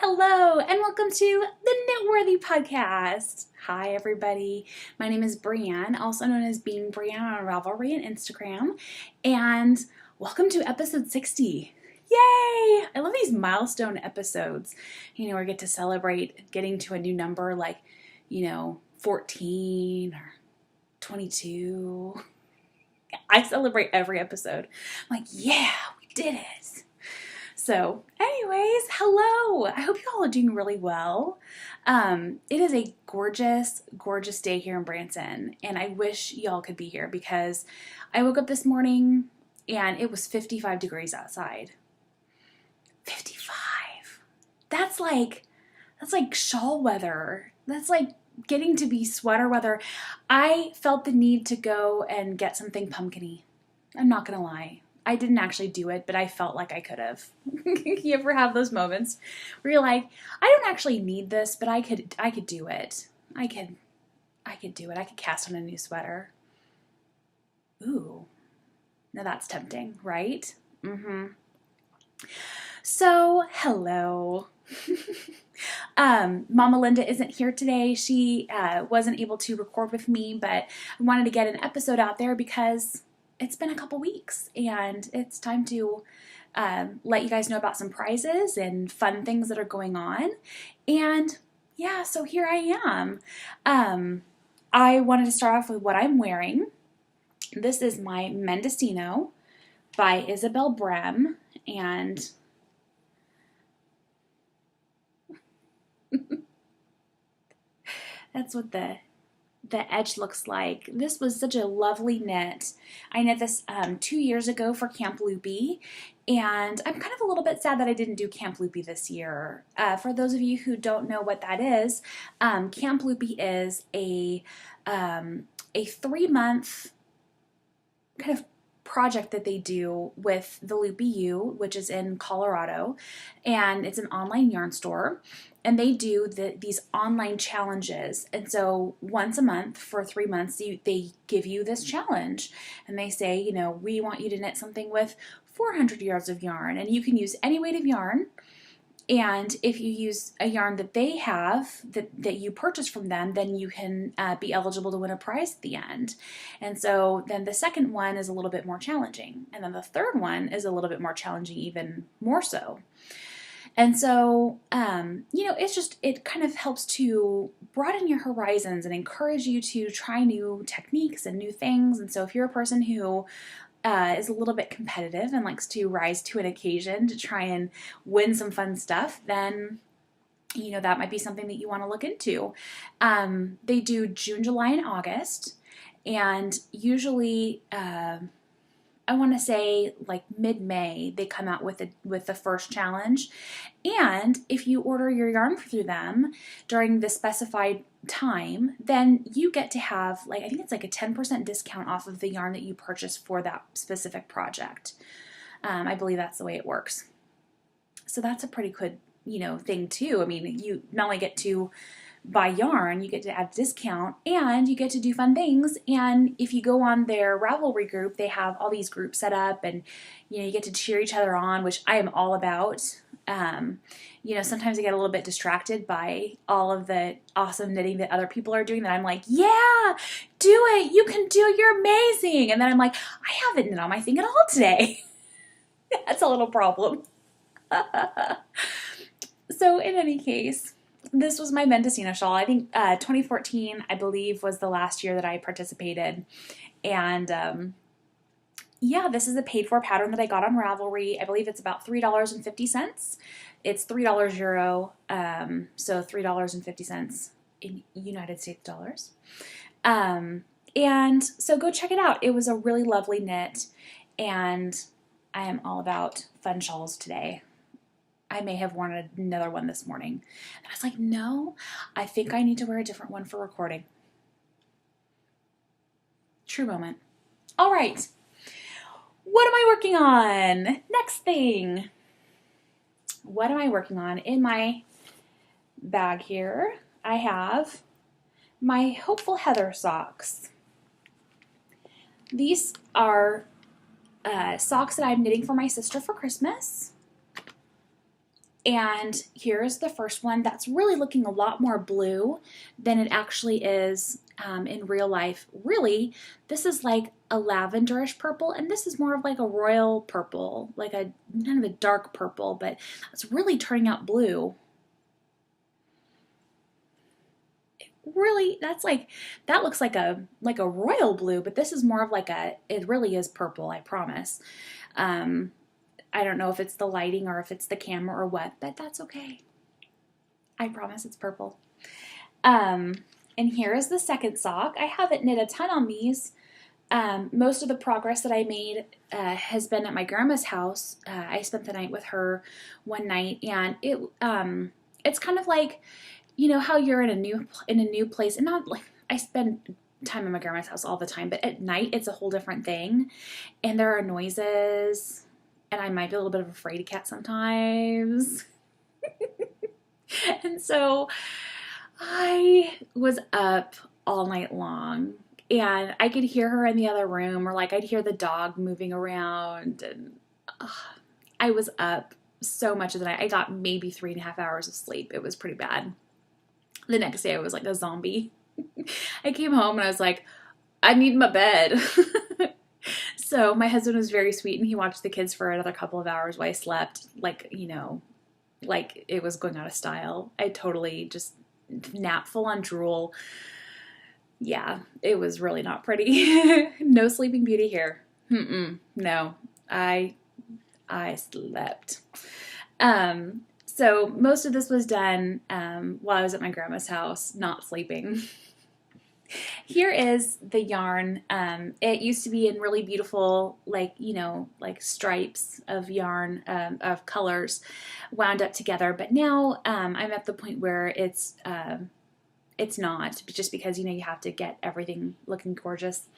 Hello, and welcome to the Knitworthy podcast. Hi, everybody. My name is Brianne, also known as Being Brianne on Ravelry and Instagram, and welcome to episode 60. Yay! I love these milestone episodes, where we get to celebrate getting to a new number like, 14 or 22. I celebrate every episode. I'm like, yeah, we did it. So anyways, hello. I hope you all are doing really well. It is a gorgeous, gorgeous day here in Branson, and I wish y'all could be here because I woke up this morning and it was 55 degrees outside. 55. That's like shawl weather. That's like getting to be sweater weather. I felt the need to go and get something pumpkin-y. I'm not gonna lie. I didn't actually do it, but I felt like I could have. You ever have those moments where you're like, I don't actually need this, but I could do it. I could do it. I could cast on a new sweater. Ooh. Now that's tempting, right? So, hello. Mama Linda isn't here today. She wasn't able to record with me, but I wanted to get an episode out there because it's been a couple weeks and it's time to let you guys know about some prizes and fun things that are going on. And yeah, so here I am. I wanted to start off with what I'm wearing. This is my Mendocino by Isabel Brem, and that's what the edge looks like. This was such a lovely knit. I knit this 2 years ago for Camp Loopy, and I'm kind of a little bit sad that I didn't do Camp Loopy this year. For those of you who don't know what that is, Camp Loopy is a 3-month kind of project that they do with the Loopy U, which is in Colorado, and it's an online yarn store. And they do these online challenges. And so once a month for 3 months, they give you this challenge. And they say, we want you to knit something with 400 yards of yarn. And you can use any weight of yarn. And if you use a yarn that they have, that you purchase from them, then you can be eligible to win a prize at the end. And so then the second one is a little bit more challenging. And then the third one is a little bit more challenging, even more so. And so, it kind of helps to broaden your horizons and encourage you to try new techniques and new things. And so if you're a person who is a little bit competitive and likes to rise to an occasion to try and win some fun stuff, then that might be something that you want to look into. They do June, July, and August, and usually I want to say like mid-May they come out with the first challenge. And if you order your yarn through them during the specified time, then you get to have I think it's like a 10% discount off of the yarn that you purchase for that specific project. I believe that's the way it works. So that's a pretty good, thing too. I mean, you not only get to buy yarn, you get to add a discount, and you get to do fun things. And if you go on their Ravelry group, they have all these groups set up, and you get to cheer each other on, which I am all about. Sometimes I get a little bit distracted by all of the awesome knitting that other people are doing that I'm like, yeah, do it, you can do it, you're amazing. And then I'm like, I haven't knit on my thing at all today. That's a little problem. So in any case, this was my Mendocino shawl. I think 2014, I believe, was the last year that I participated. And this is a paid-for pattern that I got on Ravelry. I believe it's about $3.50. It's $3 euro, so $3.50 in United States dollars. And so go check it out. It was a really lovely knit, and I am all about fun shawls today. I may have worn another one this morning. And I was like, no, I think I need to wear a different one for recording. True moment. All right. What am I working on? Next thing. What am I working on? In my bag here, I have my Hopeful Heather socks. These are socks that I'm knitting for my sister for Christmas. And here's the first one that's really looking a lot more blue than it actually is in real life. Really, this is like a lavenderish purple, and this is more of like a royal purple, like a kind of a dark purple, but it's really turning out blue. Really, that looks like a royal blue, but this is more of like it really is purple, I promise. I don't know if it's the lighting or if it's the camera or what, but that's okay. I promise it's purple. And here is the second sock. I haven't knit a ton on these. Most of the progress that I made has been at my grandma's house. I spent the night with her one night, and it's kind of like, you know how you're in a new place, and not like I spend time in my grandma's house all the time, but at night it's a whole different thing, and there are noises. And I might be a little bit of a fraidy cat sometimes. And so I was up all night long, and I could hear her in the other room, or like I'd hear the dog moving around, and I was up so much of the night. I got maybe 3.5 hours of sleep. It was pretty bad. The next day I was like a zombie. I came home and I was like, I need my bed. So my husband was very sweet, and he watched the kids for another couple of hours while I slept, like, you know, like it was going out of style. I totally just nap, full on drool. Yeah, it was really not pretty. No Sleeping Beauty here. No, I slept. So most of this was done while I was at my grandma's house, not sleeping. Here is the yarn. It used to be in really beautiful, like, you know, like stripes of yarn, of colors wound up together. But now I'm at the point where it's not, just because, you know, you have to get everything looking gorgeous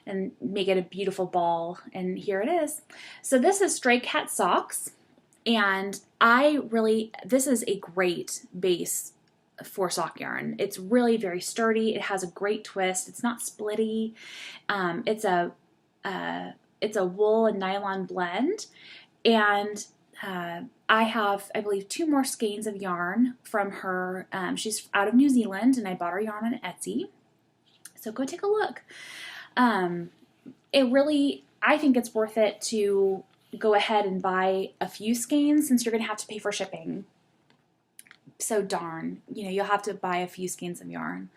and make it a beautiful ball. And here it is. So this is Stray Cat Socks. And this is a great base for sock yarn. It's really very sturdy. It has a great twist. It's not splitty. It's a wool and nylon blend, and I have, I believe, 2 more skeins of yarn from her. She's out of New Zealand, and I bought her yarn on Etsy, so go take a look. I think it's worth it to go ahead and buy a few skeins, since you're going to have to pay for shipping. So darn, you know, you'll have to buy a few skeins of yarn.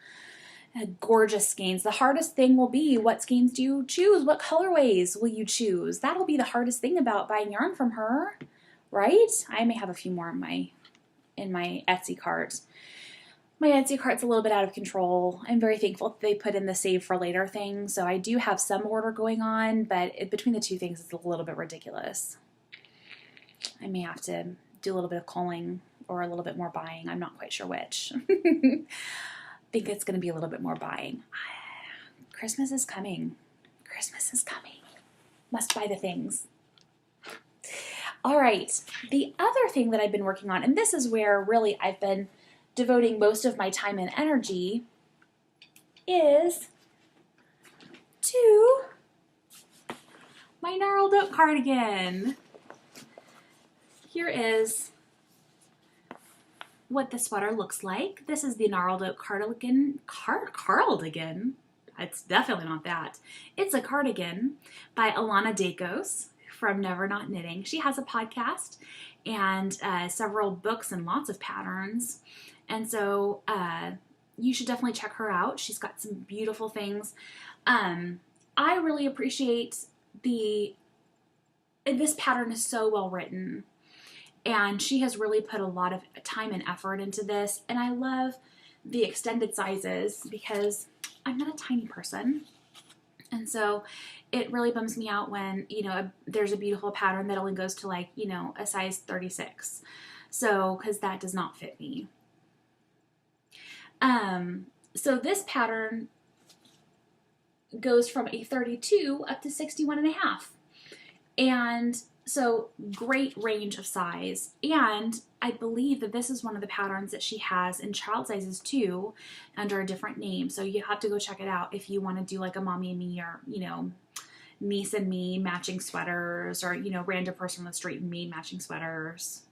Gorgeous skeins. The hardest thing will be, what skeins do you choose? What colorways will you choose? That'll be the hardest thing about buying yarn from her, right? I may have a few more in my Etsy cart. My Etsy cart's a little bit out of control. I'm very thankful that they put in the save for later thing, so I do have some order going on, but between the two things, it's a little bit ridiculous. I may have to do a little bit of culling or a little bit more buying. I'm not quite sure which. I think it's going to be a little bit more buying. Christmas is coming. Christmas is coming. Must buy the things. All right. The other thing that I've been working on, and this is where really I've been devoting most of my time and energy, is to my Narled Cardigan. Here is what the sweater looks like. This is the Narled Cardigan. Cardigan? It's definitely not that. It's a cardigan by Alana Dacos from Never Not Knitting. She has a podcast and several books and lots of patterns. And so you should definitely check her out. She's got some beautiful things. I really appreciate this pattern is so well written. And she has really put a lot of time and effort into this. And I love the extended sizes because I'm not a tiny person. And so it really bums me out when, you know, there's a beautiful pattern that only goes to, like, you know, a size 36. So, because that does not fit me. So this pattern goes from a 32 up to 61.5. And so great range of size, and I believe that this is one of the patterns that she has in child sizes too, under a different name. So you have to go check it out if you want to do like a mommy and me, or, you know, niece and me matching sweaters, or, you know, random person on the street and me matching sweaters.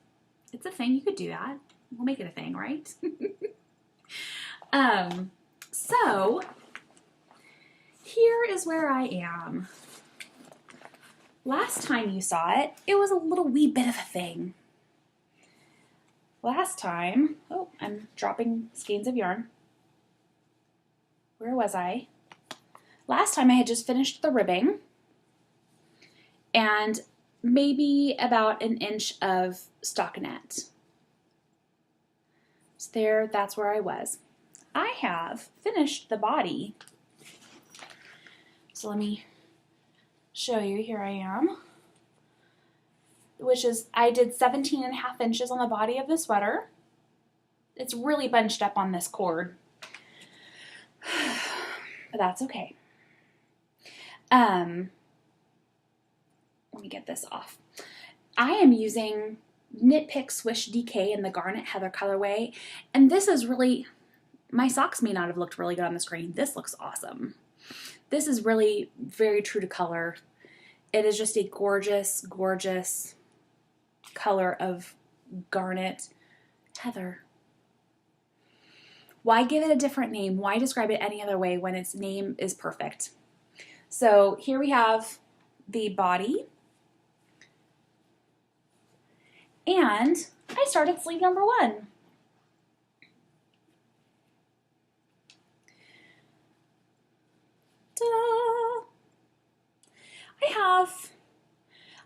It's a thing. You could do that. We'll make it a thing, right? So here is where I am. Last time you saw it, it was a little wee bit of a thing. Last time, oh, I'm dropping skeins of yarn. Where was I? Last time I had just finished the ribbing and maybe about an inch of stockinette. So there, that's where I was. I have finished the body. So let me show you. Here I am. Which is, I did 17.5 inches on the body of the sweater. It's really bunched up on this cord. But that's okay. Let me get this off. I am using Knit Pick Swish DK in the Garnet Heather colorway, and this is really, my socks may not have looked really good on the screen. This looks awesome. This is really very true to color. It is just a gorgeous, gorgeous color of Garnet Heather. Why give it a different name? Why describe it any other way when its name is perfect? So here we have the body. And I started sleeve number 1. Ta-da! I have,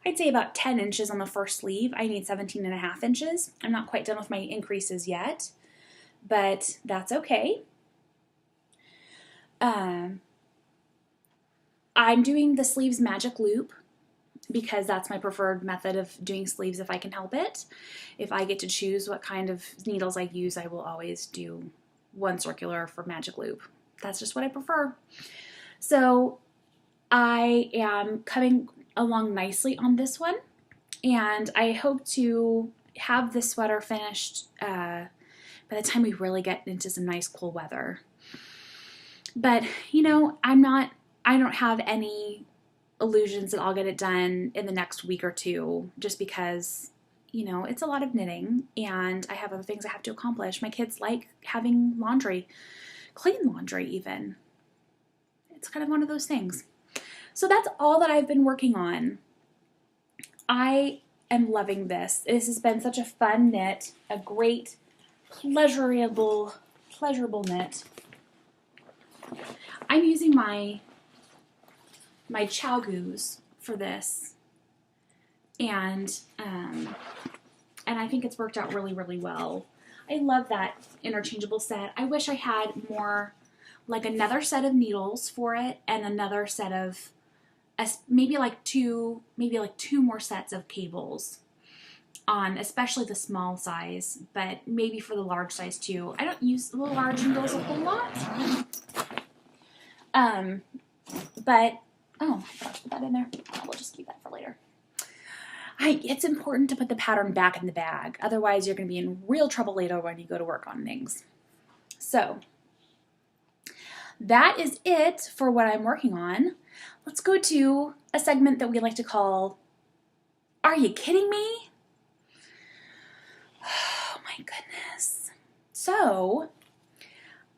I'd say about 10 inches on the first sleeve. I need 17.5 inches. I'm not quite done with my increases yet, but that's okay. I'm doing the sleeves magic loop because that's my preferred method of doing sleeves if I can help it. If I get to choose what kind of needles I use, I will always do one circular for magic loop. That's just what I prefer. So I am coming along nicely on this one, and I hope to have this sweater finished by the time we really get into some nice cool weather. But, you know, I don't have any illusions that I'll get it done in the next week or two, just because, you know, it's a lot of knitting and I have other things I have to accomplish. My kids like having laundry, clean laundry even. It's kind of one of those things. So that's all that I've been working on. I am loving this. This has been such a fun knit, a great, pleasurable knit. I'm using my Chow Goose for this, and I think it's worked out really, really well. I love that interchangeable set. I wish I had more, like another set of needles for it, and another set of maybe two more sets of cables on, especially the small size, but maybe for the large size too. I don't use the large needles a whole lot. But oh, I forgot to put that in there. We'll just keep that for later. It's important to put the pattern back in the bag. Otherwise, you're going to be in real trouble later when you go to work on things. So that is it for what I'm working on. Let's go to a segment that we like to call, Are You Kidding Me? Oh my goodness. So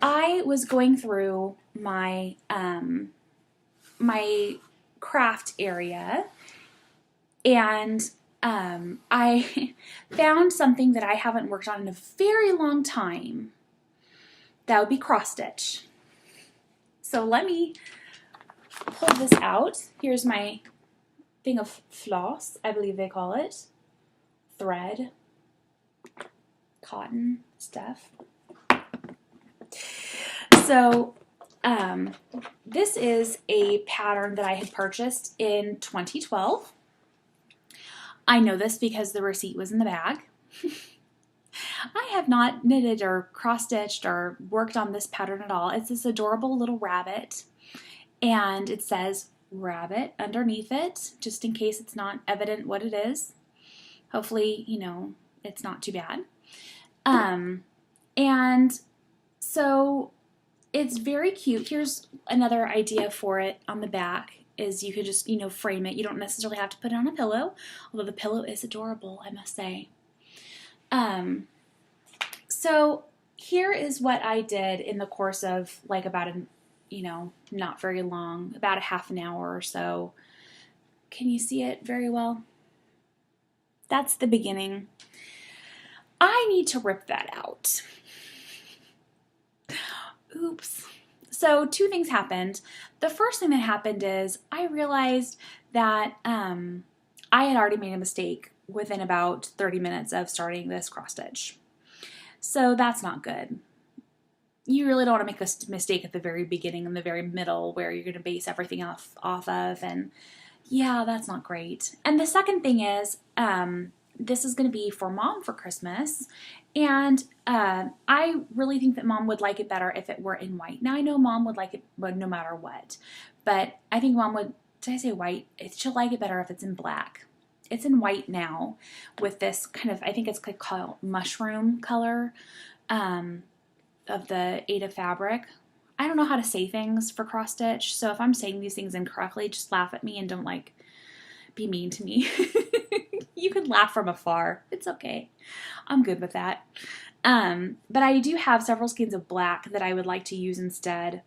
I was going through my my craft area, and I found something that I haven't worked on in a very long time. That would be cross stitch. So let me pull this out. Here's my thing of floss, I believe they call it. Thread, cotton stuff. So this is a pattern that I had purchased in 2012. I know this because the receipt was in the bag. I have not knitted or cross-stitched or worked on this pattern at all. It's this adorable little rabbit, and it says rabbit underneath it, just in case it's not evident what it is. Hopefully, you know, it's not too bad. And so it's very cute. Here's another idea for it on the back, is you could just, you know, frame it. You don't necessarily have to put it on a pillow, although the pillow is adorable, I must say. So here is what I did in the course of like about not very long, about a half an hour or so. Can you see it very well? That's the beginning. I need to rip that out. Oops. So 2 things happened. The first thing that happened is I realized that I had already made a mistake within about 30 minutes of starting this cross stitch. So that's not good. You really don't want to make a mistake at the very beginning and the very middle where you're going to base everything off of, and yeah, that's not great. And the second thing is, this is going to be for Mom for Christmas, and I really think that Mom would like it better if it were in white. Now I know Mom would like it no matter what, but I think Mom would, did I say white? She'll like it better if it's in black. It's in white now with this kind of, I think it's called mushroom color of the Aida fabric. I don't know how to say things for cross stitch, so if I'm saying these things incorrectly, just laugh at me and don't be mean to me. You can laugh from afar. It's okay. I'm good with that. But I do have several skeins of black that I would like to use instead.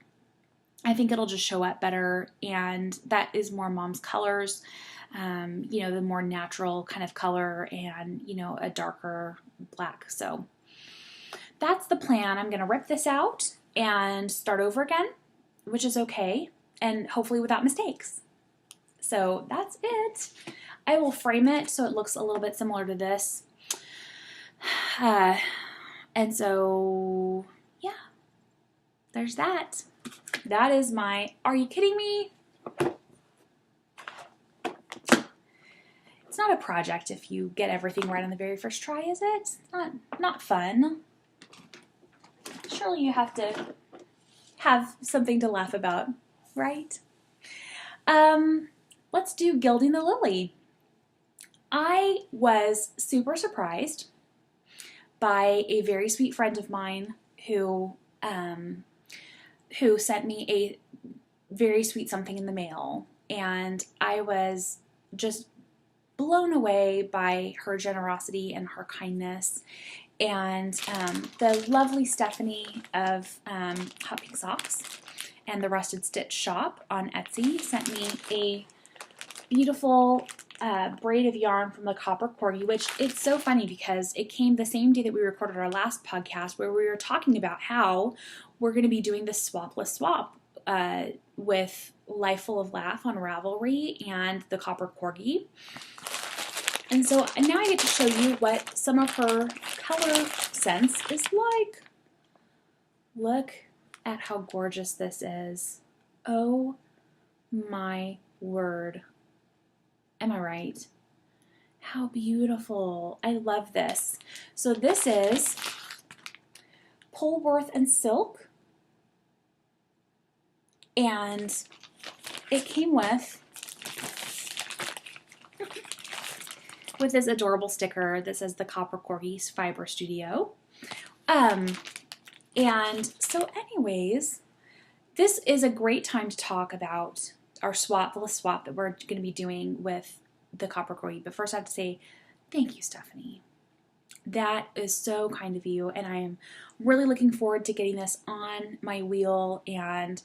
I think it'll just show up better, and that is more Mom's colors. The more natural kind of color and, a darker black. So that's the plan. I'm going to rip this out and start over again, which is okay, and hopefully without mistakes. So that's it. I will frame it so it looks a little bit similar to this. And so, yeah, there's that. That is my, are you kidding me? It's not a project if you get everything right on the very first try, is it? It's not fun. Surely you have to have something to laugh about, right? Let's do Gilding the Lily. I was super surprised by a very sweet friend of mine who sent me a very sweet something in the mail, and I was just blown away by her generosity and her kindness. And the lovely Stephanie of Hot Pink Socks and the Rusted Stitch Shop on Etsy sent me a beautiful braid of yarn from the Copper Corgi, which it's so funny because it came the same day that we recorded our last podcast where we were talking about how we're going to be doing the swapless swap with Life Full of Laugh on Ravelry and the Copper Corgi. And so now I get to show you what some of her color sense is like. Look at how gorgeous this is. Oh my word. Am I right? How beautiful. I love this. So this is Polworth and Silk. And it came with this adorable sticker that says the Copper Corgi's Fiber Studio. And so anyways, this is a great time to talk about our swapless swap that we're going to be doing with the Copper Corgi. But first I have to say thank you, Stephanie. That is so kind of you, and I am really looking forward to getting this on my wheel, and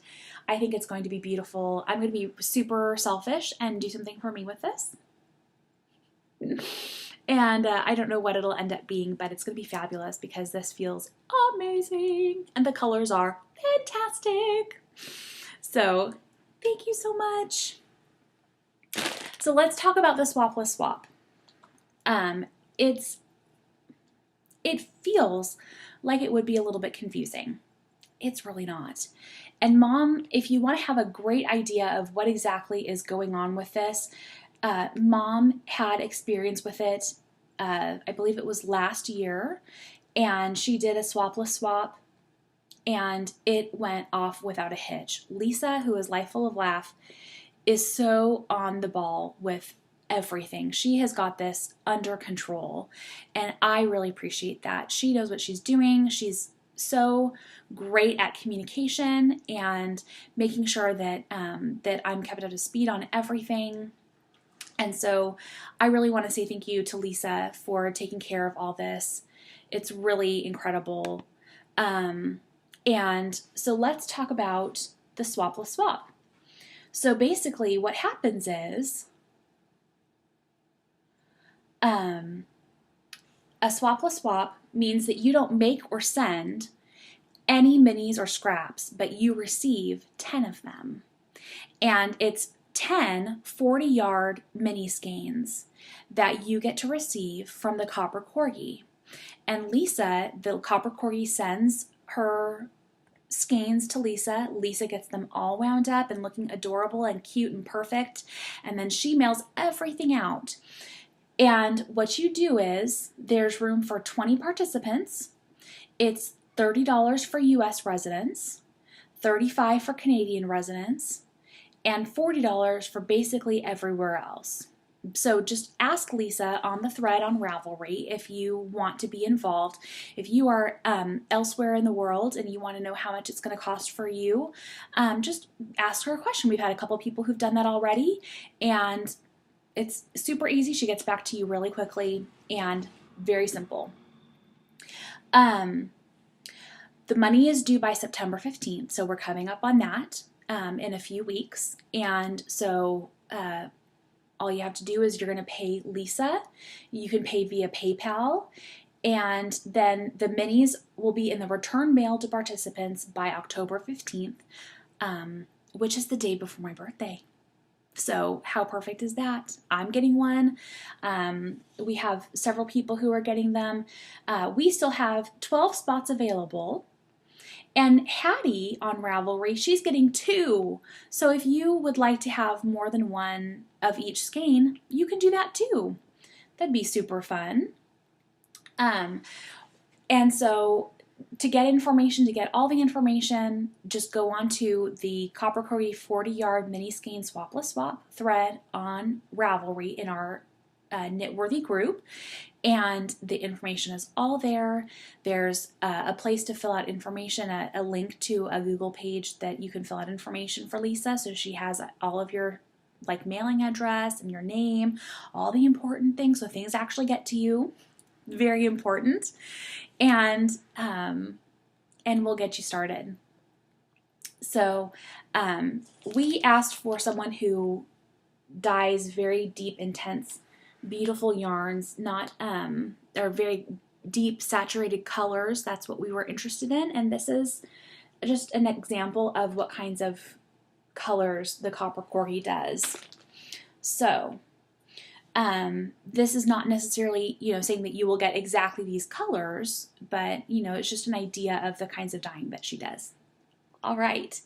I think it's going to be beautiful. I'm going to be super selfish and do something for me with this. And I don't know what it'll end up being, but it's going to be fabulous because this feels amazing and the colors are fantastic. So thank you so much. So let's talk about the swapless swap. It feels like it would be a little bit confusing. It's really not. And Mom, if you want to have a great idea of what exactly is going on with this, Mom had experience with it, I believe it was last year, and she did a swapless swap, and it went off without a hitch. Lisa, who is Life Full of Laugh, is so on the ball with everything. She has got this under control, and I really appreciate that. She knows what she's doing. She's so great at communication and making sure that that I'm kept up to speed on everything. And so I really want to say thank you to Lisa for taking care of all this. It's really incredible. And so let's talk about the swapless swap. So basically what happens is a swapless swap means that you don't make or send any minis or scraps, but you receive 10 of them. And it's 10 40-yard mini skeins that you get to receive from the Copper Corgi. And Lisa, the Copper Corgi, sends her skeins to Lisa. Lisa gets them all wound up and looking adorable and cute and perfect. And then she mails everything out. And what you do is there's room for 20 participants. It's $30 for US residents, $35 for Canadian residents, and $40 for basically everywhere else. So just ask Lisa on the thread on Ravelry if you want to be involved. If you are elsewhere in the world and you want to know how much it's going to cost for you, just ask her a question. We've had a couple people who've done that already, and it's super easy. She gets back to you really quickly and very simple. The money is due by September 15th, so we're coming up on that in a few weeks. And so all you have to do is you're going to pay Lisa. You can pay via PayPal. And then the minis will be in the return mail to participants by October 15th, which is the day before my birthday. So how perfect is that? I'm getting one. We have several people who are getting them. We still have 12 spots available. And Hattie on Ravelry, she's getting 2. So if you would like to have more than one of each skein, you can do that too. That'd be super fun. And so to get information, to get all the information, just go on to the Copper Corgi 40-yard mini skein swapless swap thread on Ravelry in our Knitworthy group, and the information is all there. There's a place to fill out information, a link to a Google page that you can fill out information for Lisa, so she has all of your like mailing address and your name, all the important things, so things actually get to you. Very important. And we'll get you started. So we asked for someone who dyes very deep, intense, beautiful yarns, not or very deep saturated colors. That's what we were interested in, and this is just an example of what kinds of colors the Copper Corgi does. So this is not necessarily, saying that you will get exactly these colors, but, it's just an idea of the kinds of dyeing that she does. All right.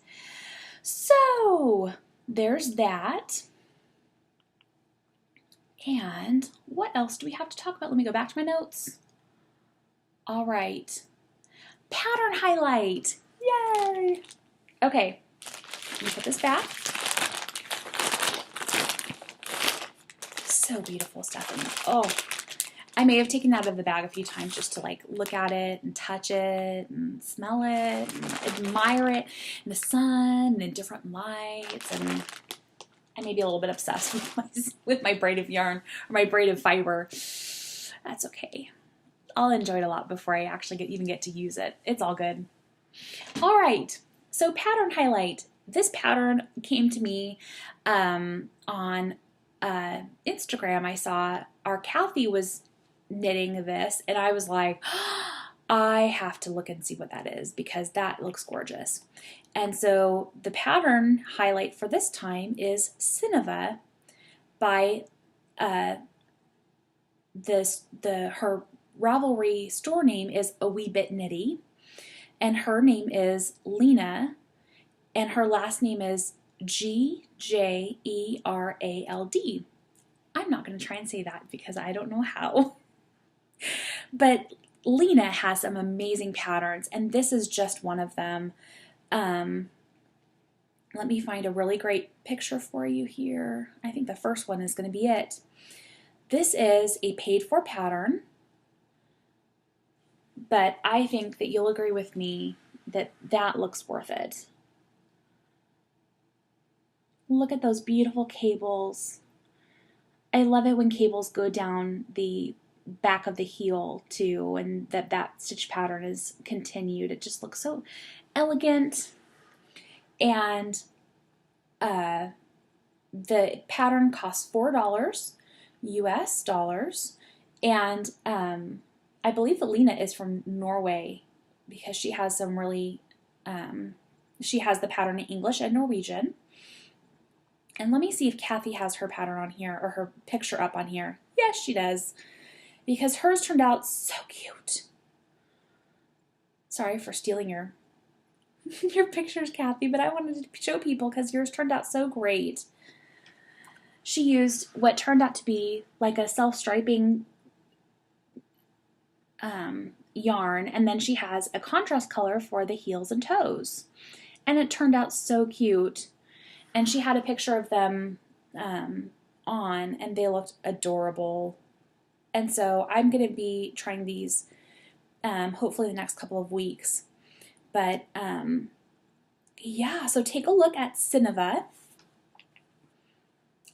So there's that. And what else do we have to talk about? Let me go back to my notes. All right. Pattern highlight. Yay. Okay. Let me put this back. So beautiful stuff in there. Oh, I may have taken that out of the bag a few times just to like look at it and touch it and smell it and admire it in the sun and in different lights, and I may be a little bit obsessed with my braid of yarn or my braid of fiber. That's okay. I'll enjoy it a lot before I actually even get to use it. It's all good. All right, so pattern highlight. This pattern came to me on Instagram. I saw our Kathy was knitting this, and I was like, I have to look and see what that is because that looks gorgeous. And so the pattern highlight for this time is Cineva by her Ravelry store name is A Wee Bit Knitty, and her name is Lena, and her last name is Gjerald. I'm not going to try and say that because I don't know how. But Lena has some amazing patterns, and this is just one of them. Let me find a really great picture for you here. I think the first one is going to be it. This is a paid-for pattern, but I think that you'll agree with me that that looks worth it. Look at those beautiful cables. I love it when cables go down the back of the heel too, and that stitch pattern is continued. It just looks so elegant. And the pattern costs $4 US dollars, and I believe Alina is from Norway because she has some really she has the pattern in English and Norwegian. And let me see if Kathy has her pattern on here or her picture up on here. Yes, she does, because hers turned out so cute. Sorry for stealing your your pictures, Kathy, but I wanted to show people because yours turned out so great. She used what turned out to be like a self-striping yarn, and then she has a contrast color for the heels and toes. And it turned out so cute. And she had a picture of them on, and they looked adorable. And so I'm going to be trying these hopefully the next couple of weeks. But yeah, so take a look at Cineva.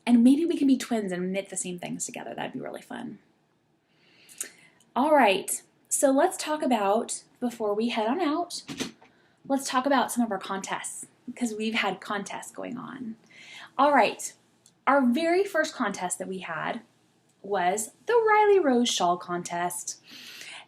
And maybe we can be twins and knit the same things together. That'd be really fun. All right, so let's talk about, before we head on out, let's talk about some of our contests, because we've had contests going on. All right, our very first contest that we had was the Riley Rose Shawl Contest.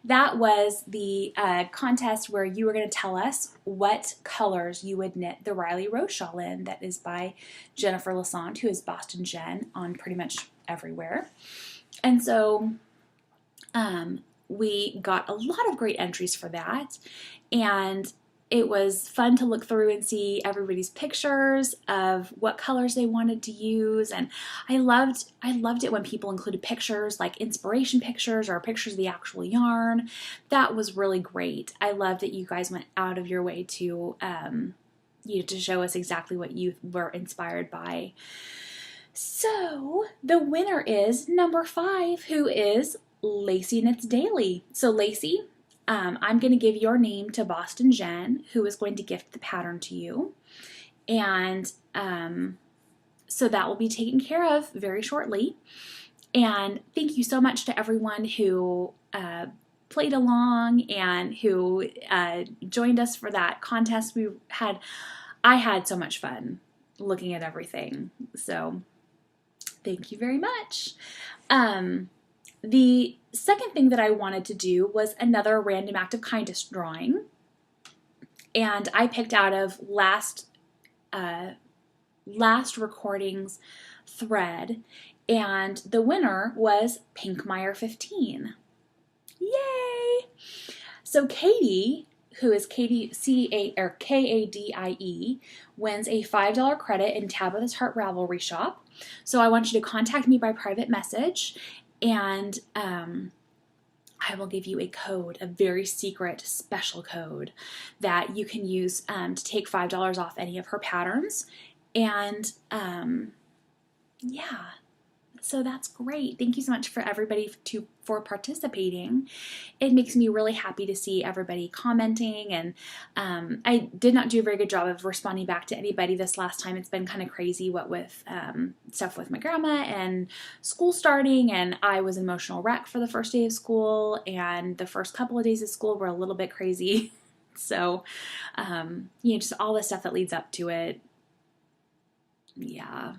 That was the contest where you were going to tell us what colors you would knit the Riley Rose Shawl in. That is by Jennifer Lassant, who is Boston Jen on pretty much everywhere. And so we got a lot of great entries for that, and it was fun to look through and see everybody's pictures of what colors they wanted to use. And I loved it when people included pictures, like inspiration pictures or pictures of the actual yarn. That was really great. I loved that you guys went out of your way to to show us exactly what you were inspired by. So the winner is number 5, who is Lacey Knits Daily. So Lacey, I'm going to give your name to Boston Jen, who is going to gift the pattern to you. And so that will be taken care of very shortly. And thank you so much to everyone who played along and who joined us for that contest. I had so much fun looking at everything. So thank you very much. The second thing that I wanted to do was another random act of kindness drawing, and I picked out of last recording's thread, and the winner was Pinkmeyer15. Yay! So Katie, who is Kadie Kadie, wins a $5 credit in Tabitha's Heart Ravelry shop. So I want you to contact me by private message, and I will give you a code, a very secret special code that you can use to take $5 off any of her patterns. And yeah, so that's great. Thank you so much for everybody for participating. It makes me really happy to see everybody commenting, and I did not do a very good job of responding back to anybody this last time. It's been kind of crazy, what with stuff with my grandma and school starting, and I was an emotional wreck for the first day of school, and the first couple of days of school were a little bit crazy. So, just all the stuff that leads up to it. Yeah,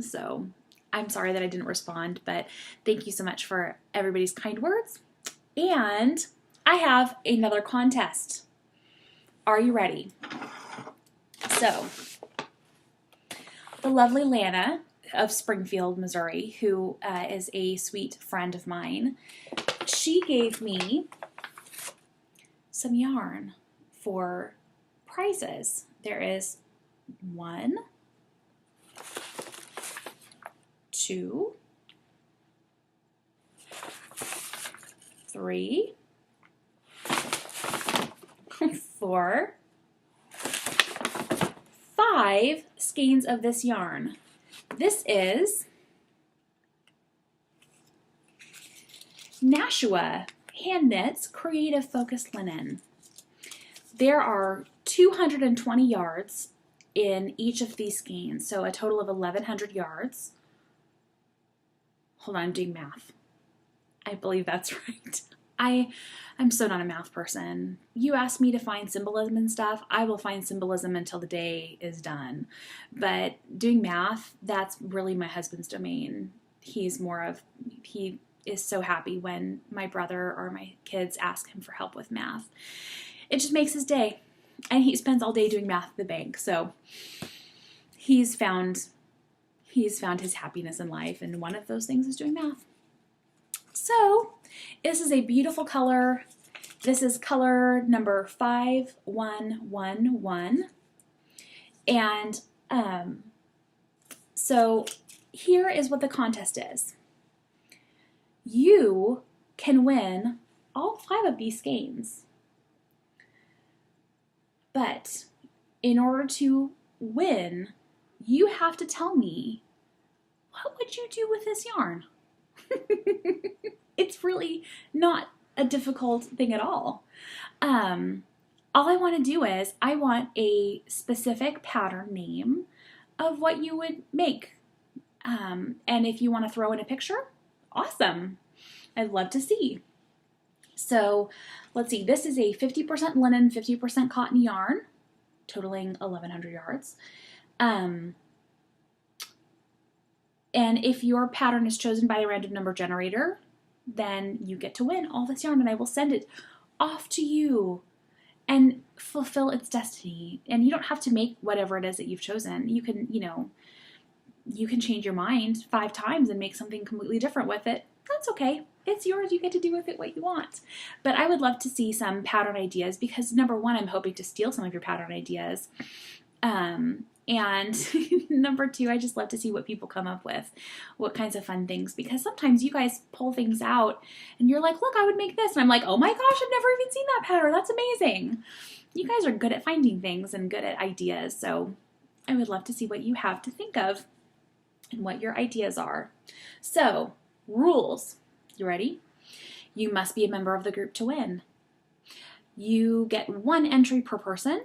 so I'm sorry that I didn't respond, but thank you so much for everybody's kind words. And I have another contest. Are you ready? So, the lovely Lana of Springfield, Missouri, who is a sweet friend of mine, she gave me some yarn for prizes. There is 1, 2, 3, 4, 5 skeins of this yarn. This is Nashua Hand Knits Creative Focused Linen. There are 220 yards in each of these skeins, so a total of 1,100 yards. hold on, I'm doing math. I believe that's right. I'm so not a math person. You ask me to find symbolism and stuff, I will find symbolism until the day is done. But doing math, that's really my husband's domain. He is so happy when my brother or my kids ask him for help with math. It just makes his day. And he spends all day doing math at the bank. So he's found his happiness in life, and one of those things is doing math. So this is a beautiful color. This is color number 5111. And so here is what the contest is. You can win all 5 of these skeins. But in order to win, you have to tell me, what would you do with this yarn? It's really not a difficult thing at all. All I want to do is I want a specific pattern name of what you would make. And if you want to throw in a picture, awesome. I'd love to see. So let's see, this is a 50% linen, 50% cotton yarn, totaling 1,100 yards. And if your pattern is chosen by the random number generator, then you get to win all this yarn, and I will send it off to you and fulfill its destiny. And you don't have to make whatever it is that you've chosen. You can, you can change your mind 5 times and make something completely different with it. That's okay. It's yours. You get to do with it what you want. But I would love to see some pattern ideas because, number one, I'm hoping to steal some of your pattern ideas. And number 2, I just love to see what people come up with, what kinds of fun things, because sometimes you guys pull things out and you're like, look, I would make this. And I'm like, oh my gosh, I've never even seen that pattern. That's amazing. You guys are good at finding things and good at ideas. So I would love to see what you have to think of and what your ideas are. So rules, you ready? You must be a member of the group to win. You get 1 entry per person.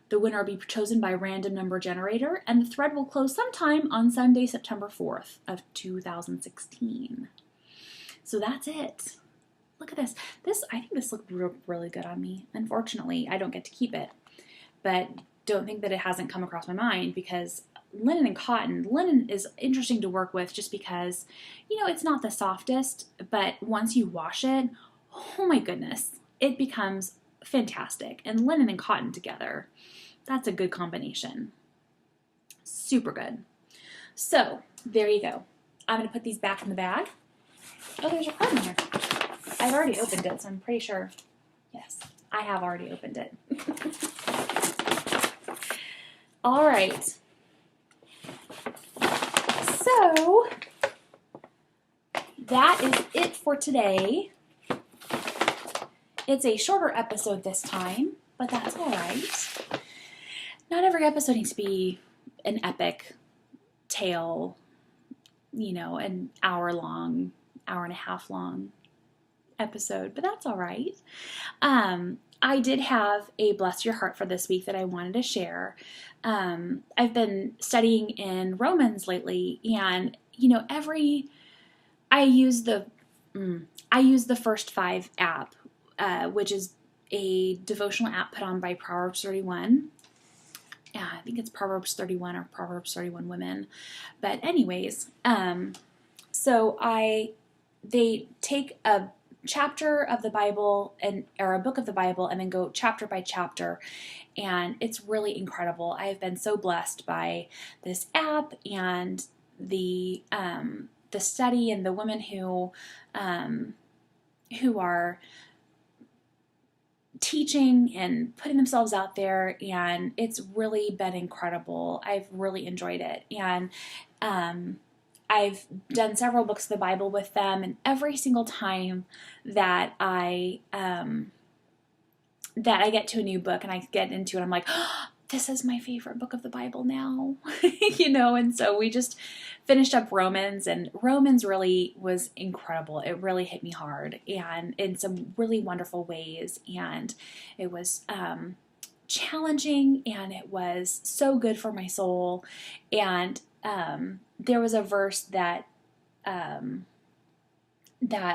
The winner will be chosen by random number generator, and the thread will close sometime on Sunday, September 4th of 2016. So that's it. Look at this. I think this looked really good on me. Unfortunately, I don't get to keep it, but don't think that it hasn't come across my mind because linen and cotton. Linen is interesting to work with just because, it's not the softest, but once you wash it, oh my goodness, it becomes fantastic. And linen and cotton together, that's a good combination. Super good. So there you go. I'm going to put these back in the bag. Oh, there's a card in here. I've already opened it, so I'm pretty sure. Yes, I have already opened it. All right. So that is it for today. It's a shorter episode this time, but that's all right. Not every episode needs to be an epic tale, an hour and a half long episode, but that's all right. I did have a bless your heart for this week that I wanted to share. I've been studying in Romans lately, and I use the First 5 app, which is a devotional app put on by Proverbs 31. Yeah, I think it's Proverbs 31 or Proverbs 31 Women. But anyways, so they take a chapter of the Bible or a book of the Bible and then go chapter by chapter, and it's really incredible. I have been so blessed by this app and the study and the women who are teaching and putting themselves out there, and it's really been incredible. I've really enjoyed it, and I've done several books of the Bible with them, and every single time that I get to a new book and I get into it, I'm like, oh, this is my favorite book of the Bible now, and so we just finished up Romans, and Romans really was incredible. It really hit me hard and in some really wonderful ways, and it was challenging, and it was so good for my soul. And there was a verse that that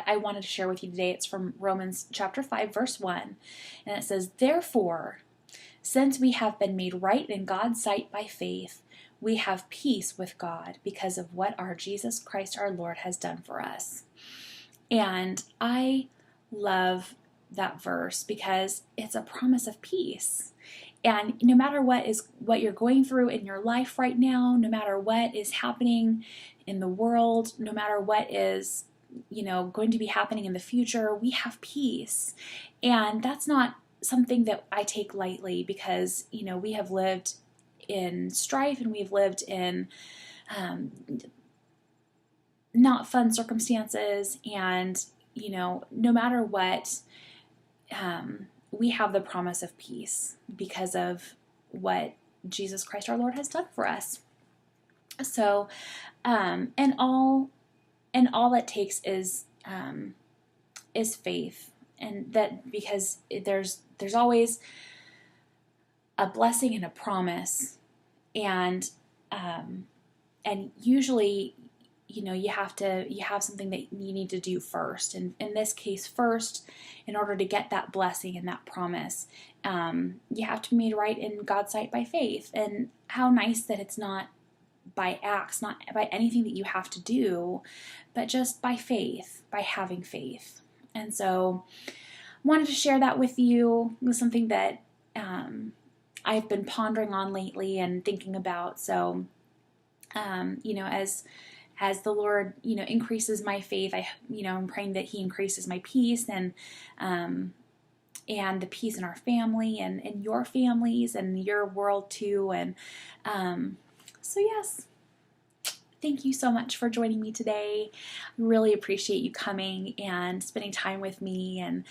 I wanted to share with you today. It's from Romans chapter 5, verse 1. And it says, "Therefore, since we have been made right in God's sight by faith, we have peace with God because of what our Jesus Christ our Lord has done for us." And I love that verse because it's a promise of peace. And no matter what you're going through in your life right now, no matter what is happening in the world, no matter what is going to be happening in the future, we have peace. And that's not something that I take lightly because, we have lived in strife and we've lived in not fun circumstances. And, no matter what, we have the promise of peace because of what Jesus Christ our Lord has done for us. So, and all it takes is faith, and that because there's always a blessing and a promise, and usually you have something that you need to do first, and in this case first, in order to get that blessing and that promise, you have to be made right in God's sight by faith. And how nice that it's not by acts, not by anything that you have to do, but just by faith, by having faith. And so I wanted to share that with you. It was something that I've been pondering on lately and thinking about. So, as the Lord, increases my faith, I'm praying that He increases my peace and the peace in our family and in your families and your world too. And so yes, thank you so much for joining me today. I really appreciate you coming and spending time with me. And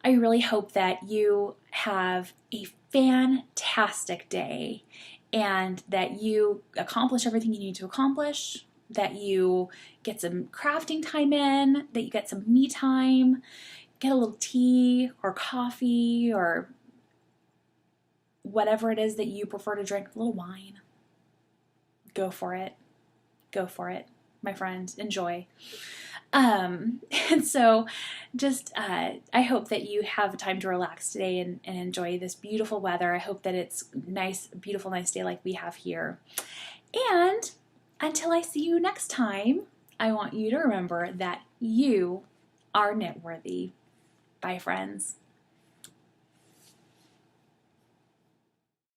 I really hope that you have a fantastic day and that you accomplish everything you need to accomplish, that you get some crafting time in, that you get some me time, get a little tea or coffee or whatever it is that you prefer to drink, a little wine. Go for it. Go for it, my friend. Enjoy. And so just, I hope that you have time to relax today and enjoy this beautiful weather. I hope that it's nice, beautiful, nice day like we have here. And until I see you next time, I want you to remember that you are knitworthy. Bye, friends.